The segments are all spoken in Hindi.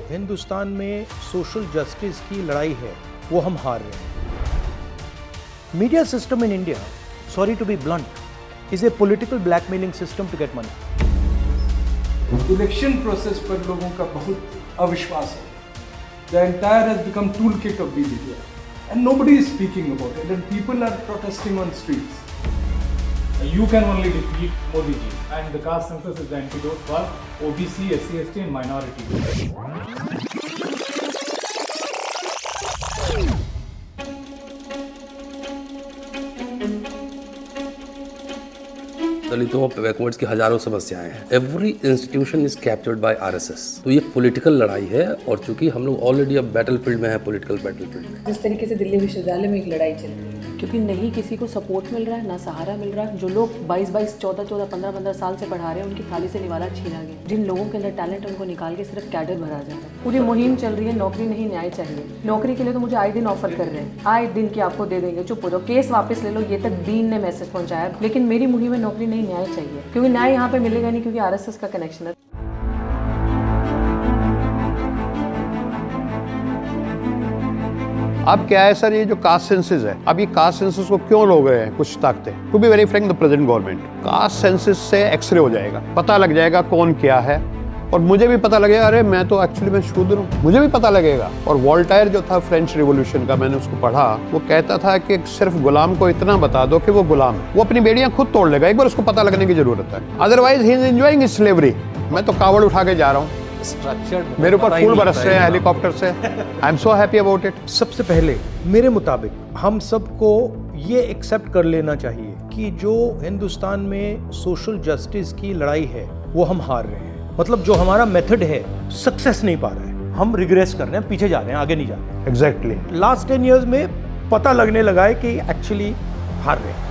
हिंदुस्तान में सोशल जस्टिस की लड़ाई है वो हम हार रहे हैं। Media system in India, sorry to be blunt, is a political blackmailing system to get money. Election process पर लोगों का बहुत अविश्वास है। The entire has become toolkit of BJP, and nobody is speaking about it, and people are protesting on streets. You can only defeat Modi ji, and the caste census is the antidote for OBC, SC, ST and minority groups. दलितों और बैकवर्ड्स की हजारों समस्याएं हैं। Every institution is captured by RSS. तो ये पॉलिटिकल लड़ाई है, और चूंकि हम लोग ऑलरेडी अब बैटलफील्ड में है, पॉलिटिकल बैटलफील्ड में। जिस तरीके से दिल्ली विश्वविद्यालय में एक लड़ाई चल रही है, क्योंकि नहीं किसी को सपोर्ट मिल रहा है, ना सहारा मिल रहा है। जो लोग 22-22, 14-14, 15-15 साल से पढ़ा रहे हैं, उनकी थाली से निवाला छीना गया। जिन लोगों के अंदर टैलेंट है, उनको निकाल के सिर्फ कैडर भरा जाता है। पूरी मुहिम चल रही है, नौकरी नहीं न्याय चाहिए। नौकरी के लिए तो मुझे आए दिन ऑफर कर रहे हैं, आए दिन की आपको दे देंगे, चुप हो जाओ, केस वापस ले लो, ये तक डीन ने मैसेज पहुंचाया। लेकिन मेरी मुहिम में नौकरी नहीं न्याय चाहिए, क्योंकि न्याय यहाँ पे मिलेगा नहीं, क्योंकि आरएसएस का कनेक्शन है। अब क्या है सर, ये जो कास्ट सेंसस है, अब ये कास्ट सेंसस को क्यों लोग रहे हैं कुछ ताकतें? To be very frank, the present government, caste census से एक्सरे हो जाएगा, पता लग जाएगा कौन क्या है, और मुझे भी पता लगेगा, अरे मैं तो एक्चुअली मैं शूद्र हूँ, मुझे भी पता लगेगा। और वोल्टायर जो था फ्रेंच रिवॉल्यूशन का, मैंने उसको पढ़ा, वो कहता था कि सिर्फ गुलाम को इतना बता दो कि वो गुलाम है, वो अपनी बेड़ियां खुद तोड़ लेगा, एक बार उसको पता लगने की जरूरत है। Otherwise he is enjoying his slavery. मैं तो कावड़ उठा के जा रहा हूँ, मेरे ऊपर फूल बरस रहे हैं हेलीकॉप्टर से। I am so happy about it. सबसे पहले मेरे मुताबिक हम सबको ये एक्सेप्ट कर लेना चाहिए कि जो हिंदुस्तान में सोशल जस्टिस की लड़ाई है वो हम हार रहे हैं। मतलब जो हमारा मेथड है सक्सेस नहीं पा रहा है, हम रिग्रेस कर रहे हैं, पीछे जा रहे हैं, आगे नहीं जा रहे हैं। एग्जैक्टली लास्ट 10 years में पता लगने लगा है कि एक्चुअली हार रहे हैं।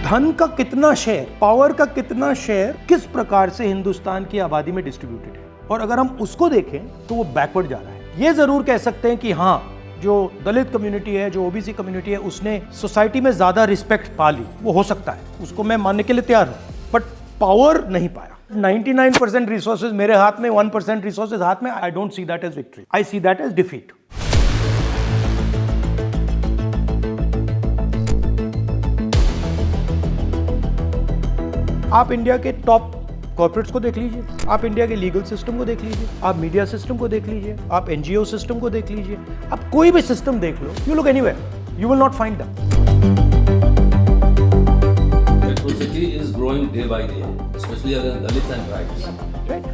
धन का कितना शेयर, पावर का कितना शेयर किस प्रकार से हिंदुस्तान की आबादी में डिस्ट्रीब्यूटेड है, और अगर हम उसको देखें तो वो बैकवर्ड जा रहा है। ये जरूर कह सकते हैं कि हाँ, जो दलित कम्युनिटी है, जो ओबीसी कम्युनिटी है, उसने सोसाइटी में ज्यादा रिस्पेक्ट पा ली, वो हो सकता है, उसको मैं मानने के लिए तैयार हूं, बट पावर नहीं पाया। 99% रिसोर्सेज मेरे हाथ में, 1% रिसोर्सेज हाथ में। I don't see that as victory, I see that as defeat. आप इंडिया के टॉप कॉर्पोरेट्स को देख लीजिए, आप इंडिया के लीगल सिस्टम को देख लीजिए, आप मीडिया सिस्टम को देख लीजिए, आप एनजीओ सिस्टम को देख लीजिए, आप कोई भी सिस्टम देख लो, you look anywhere, you will not find that. Atrocity is growing day by day, especially against Dalits and tribes. Right?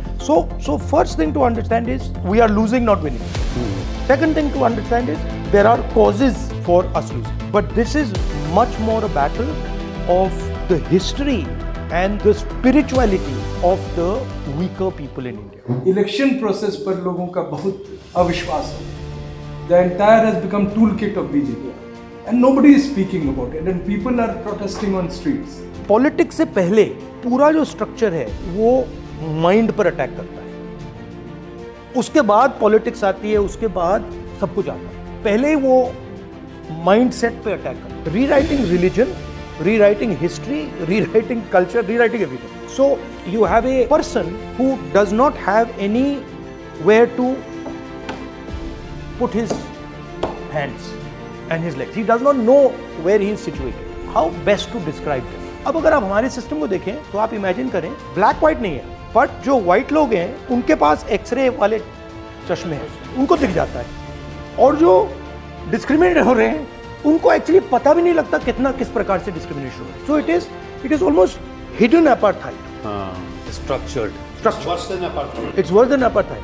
So first thing to understand is we are losing, not winning. Second thing to understand is there are causes for us losing, but this is much more a battle of the history and the spirituality of the weaker people in India. Election process पर लोगों का बहुत अविश्वास है। The entire has become toolkit of BJP, and nobody is speaking about it, and people are protesting on streets. Politics से पहले पूरा जो स्ट्रक्चर है वो माइंड पर अटैक करता है, उसके बाद पॉलिटिक्स आती है, उसके बाद सब कुछ आता है। पहले वो माइंड सेट पे अटैक करता है। Rewriting religion, rewriting history, rewriting culture, rewriting everything. So you have a person who does not have anywhere to put his hands and his legs. He does not know where he is situated. How best to describe this? अब अगर आप हमारे सिस्टम को देखें तो आप इमेजिन करें, ब्लैक व्हाइट नहीं है, बट जो व्हाइट लोग हैं उनके पास एक्सरे वाले चश्मे हैं, उनको दिख जाता है, और जो डिस्क्रिमिनेट हो रहे हैं उनको एक्चुअली पता भी नहीं लगता कितना किस प्रकार से डिस्क्रिमिनेशन हो रहा है। So it is almost hidden apartheid, Structured. It's worse than apartheid.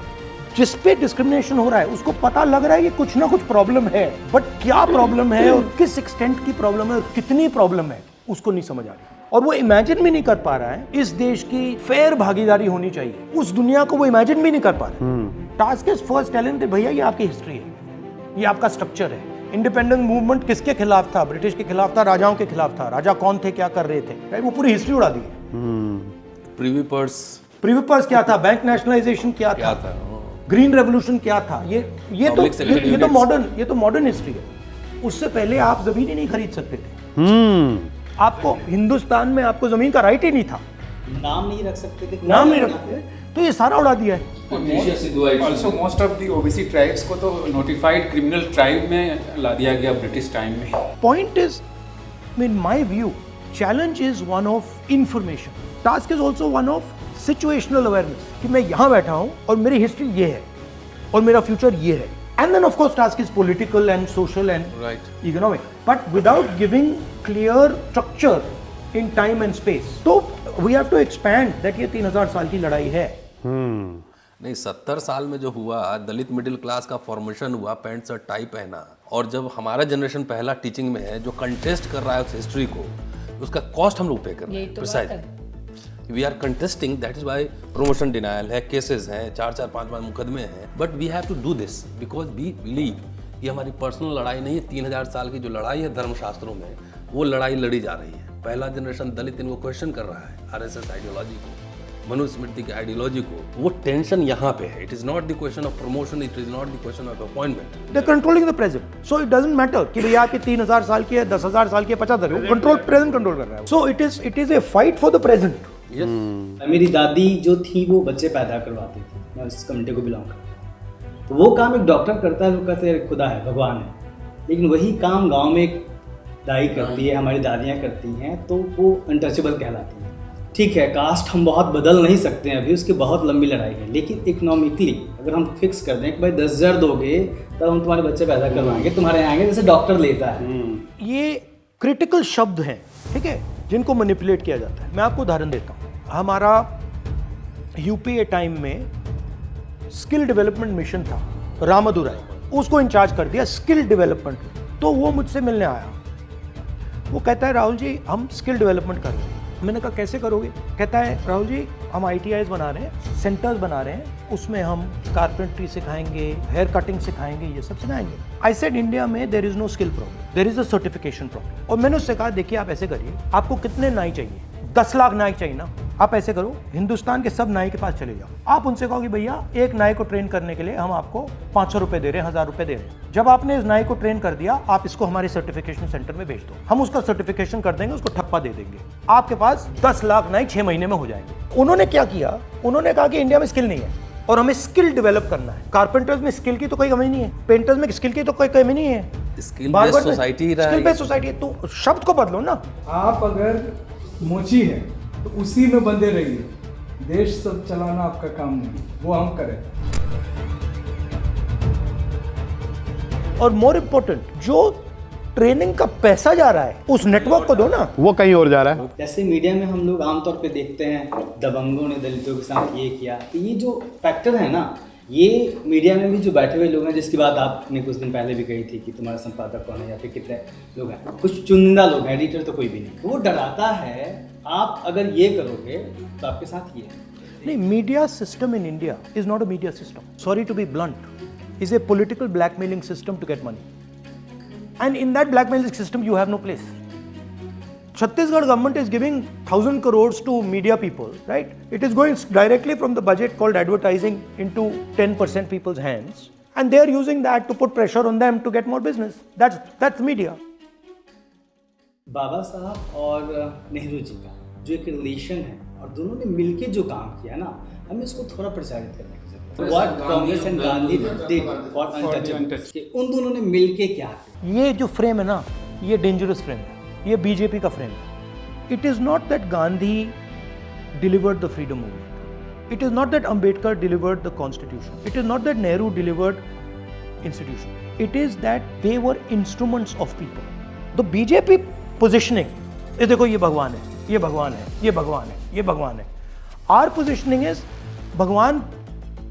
जिस पे डिस्क्रिमिनेशन हो रहा है उसको पता लग रहा है कि कुछ ना कुछ प्रॉब्लम है, बट क्या प्रॉब्लम है और किस एक्सटेंट की प्रॉब्लम है और कितनी प्रॉब्लम है उसको नहीं समझ आ रही, और वो इमेजिन भी नहीं कर पा रहा है। इस देश की फेयर भागीदारी होनी चाहिए, उस दुनिया को वो इमेजिन भी नहीं कर पा रहा है। टास्क इज फर्स्ट टैलेंट, भैया ये आपकी हिस्ट्री है, ये आपका स्ट्रक्चर है। इंडिपेंडेंस मूवमेंट किसके खिलाफ था? ब्रिटिश के खिलाफ था, राजाओं के खिलाफ था। राजा कौन थे, क्या कर रहे थे, राइट? वो पूरी हिस्ट्री उड़ा दी है। Privy purse प्रीवी क्या था, बैंक नेशनलाइजेशन क्या था, ग्रीन रेवोल्यूशन क्या था, ये तो मॉडर्न हिस्ट्री है। उससे पहले आप जमीन ही नहीं खरीद सकते थे। आपको हिंदुस्तान में आपको जमीन का राइट ही नहीं था। नाम नहीं रख सकते थे, नाम नहीं रखते, तो ये सारा उड़ा दिया है। Also most of the OBC tribes को तो नोटिफाइड क्रिमिनल ट्राइब में ला दिया गया ब्रिटिश टाइम में। Point is, in my view, challenge is one of information. Task is also one of situational awareness. कि मैं यहाँ बैठा हूँ और मेरी हिस्ट्री ये है और मेरा फ्यूचर ये है. And then of course task is political and social and economic. But without giving clear structure in time and space. तो we have to expand that ये 3000 साल की लड़ाई है. नहीं, 70 साल में जो हुआ, दलित मिडिल क्लास का फॉर्मेशन हुआ, पैंट शर्ट टाई पहना, और जब हमारा जनरेशन पहला टीचिंग में है जो कंटेस्ट कर रहा है उस हिस्ट्री को, उसका कॉस्ट हम लोग पे कर रहे हैं। Precisely we are contesting, that is why promotion denial है, केसेस हैं, 4-4, 5-5 मुकदमे हैं, but we have to do this because we believe ये हमारी पर्सनल लड़ाई नहीं है। 3000 साल की जो लड़ाई है धर्मशास्त्रों में, वो लड़ाई लड़ी जा रही है। पहला जनरेशन दलित इनको क्वेश्चन कर रहा है, आरएसएस आइडियोलॉजी को, मनुस्मृति की आइडियोलॉजी को। वो टेंशन यहाँ पे है। It is not the question of promotion, it is not the question of appointment. They're controlling the present, so it doesn't matter कि भैया आपकी 3000 साल की है, 10,000 साल की है, 50,000, वो कंट्रोल प्रेजेंट कंट्रोल कर रहा है। So it is a fight for the present. मेरी दादी जो थी वो बच्चे पैदा करवाती थी, मैं उस कम्युनिटी को बिलोंग करता हूँ। तो वो काम एक डॉक्टर करता है, वो कहते हैं खुदा है, भगवान है। लेकिन वही काम गांव में एक दाई करती है, हमारी दादियाँ करती हैं, तो वो अनटचेबल कहलाती हैं। ठीक है, कास्ट हम बहुत बदल नहीं सकते हैं अभी, उसकी बहुत लंबी लड़ाई है। लेकिन इकोनॉमिकली अगर हम फिक्स कर दें कि भाई 10,000 दोगे तब हम तुम्हारे बच्चे पैदा करवाएंगे, तुम्हारे यहाँ आएंगे, जैसे डॉक्टर लेता है। ये क्रिटिकल शब्द हैं, ठीक है, जिनको मैनिपुलेट किया जाता है। मैं आपको उदाहरण देता हूँ। हमारा यूपीए टाइम में स्किल डेवलपमेंट मिशन था, रामदुराई, उसको इंचार्ज कर दिया स्किल डेवलपमेंट। तो वो मुझसे मिलने आया, वो कहता है राहुल जी हम स्किल डेवलपमेंट कर रहे हैं। मैंने कहा कैसे करोगे? कहता है राहुल जी हम ITIs बना रहे हैं, सेंटर्स बना रहे हैं, उसमें हम कारपेंट्री सिखाएंगे, हेयर कटिंग सिखाएंगे, ये सब सिखाएंगे। आई सेड इंडिया में there is no skill problem, there is a certification problem. और मैंने उससे कहा देखिए आप ऐसे करिए, आपको कितने नाई चाहिए? 10 लाख नाई चाहिए ना? आप ऐसे करो, हिंदुस्तान के सब नाई के पास चले जाओ, आप उनसे कहो कि भैया एक नाई को ट्रेन करने के लिए हम आपको 500 रुपए दे रहे हैं, 1000 रुपए दे रहे हैं। जब आपने इस नाई को ट्रेन कर दिया, आप इसको हमारे सर्टिफिकेशन सेंटर में भेज दो, हम उसका सर्टिफिकेशन कर देंगे, उसको ठप्पा दे देंगे, आपके पास 10 लाख नाई 6 महीने में हो जाएंगे। उन्होंने क्या किया? उन्होंने कहा कि इंडिया में स्किल नहीं है और हमें स्किल डेवलप करना है। कारपेंटर्स में स्किल की तो कोई कमी नहीं है, पेंटर्स में स्किल की तो कोई कमी नहीं है, स्किल बेस्ड सोसाइटी ही रहा है। स्किल बेस्ड सोसाइटी है, तो शब्द को बदलो ना। आप अगर मोची है तो उसी में बंधे रहिए, देश सब चलाना आपका काम नहीं, वो हम करें। और मोर इम्पोर्टेंट, जो ट्रेनिंग का पैसा जा रहा है उस नेटवर्क को दो ना। वो कहीं और जा रहा है। जैसे मीडिया में हम लोग आमतौर पे देखते हैं दबंगों ने दलितों के साथ ये किया, तो ये जो फैक्टर है ना, ये मीडिया में भी जो बैठे हुए लोग हैं, जिसकी बात आपने कुछ दिन पहले भी कही थी कि तुम्हारा संपादक कौन है या फिर कितने लोग हैं, कुछ चुनिंदा लोग हैं, एडिटर तो कोई भी नहीं, वो डराता है आप अगर ये करोगे तो आपके साथ ये है। नहीं, media system in India is not a media system, sorry to be blunt, is a political blackmailing system to get money, and in that blackmailing system you have no place. Chhattisgarh government is giving 1,000 crores to media people, right? It is going directly from the budget called advertising into 10% people's hands, and they are using that to put pressure on them to get more business. That's media. बाबा साहब और नेहरू जी का जो एक रिलेशन है और दोनों ने मिलके जो काम किया ना, हमें इसको थोड़ा प्रचारित करने की जरूरत है। What Congress and Gandhi did for untouchables, कि उन दोनों ने मिलके क्या किया। ये जो फ्रेम है ना, ये डेंजरस फ्रेम है, ये बीजेपी का फ्रेम है। It is not that Gandhi delivered the freedom movement, it is not that Ambedkar delivered the constitution, it is not that Nehru delivered institution, it is that they were instruments of people. The BJP positioning, ये देखो ये भगवान है, ये भगवान है, ये भगवान है, ये भगवान है। आर पोजिशनिंग इज भगवान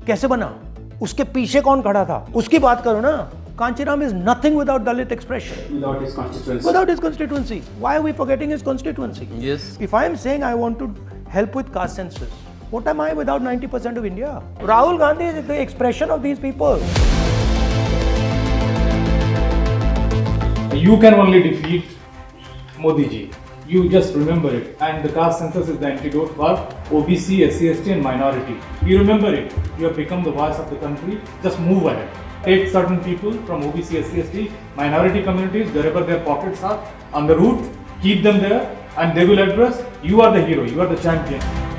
कैसे बना, उसके पीछे कौन खड़ा था, उसकी बात करो ना। Kanchiram is nothing without Dalit expression. Without his constituency. Without his constituency. Why are we forgetting his constituency? Yes. If I am saying I want to help with caste census, what am I without 90% of India? Rahul Gandhi is the expression of these people. You can only defeat Modi ji. You just remember it. And the caste census is the antidote for OBC, SC, ST and minority. You remember it. You have become the voice of the country. Just move ahead. Take certain people from OBC, SC, ST, minority communities, wherever their pockets are, on the route, keep them there, and they will address. You are the hero, you are the champion.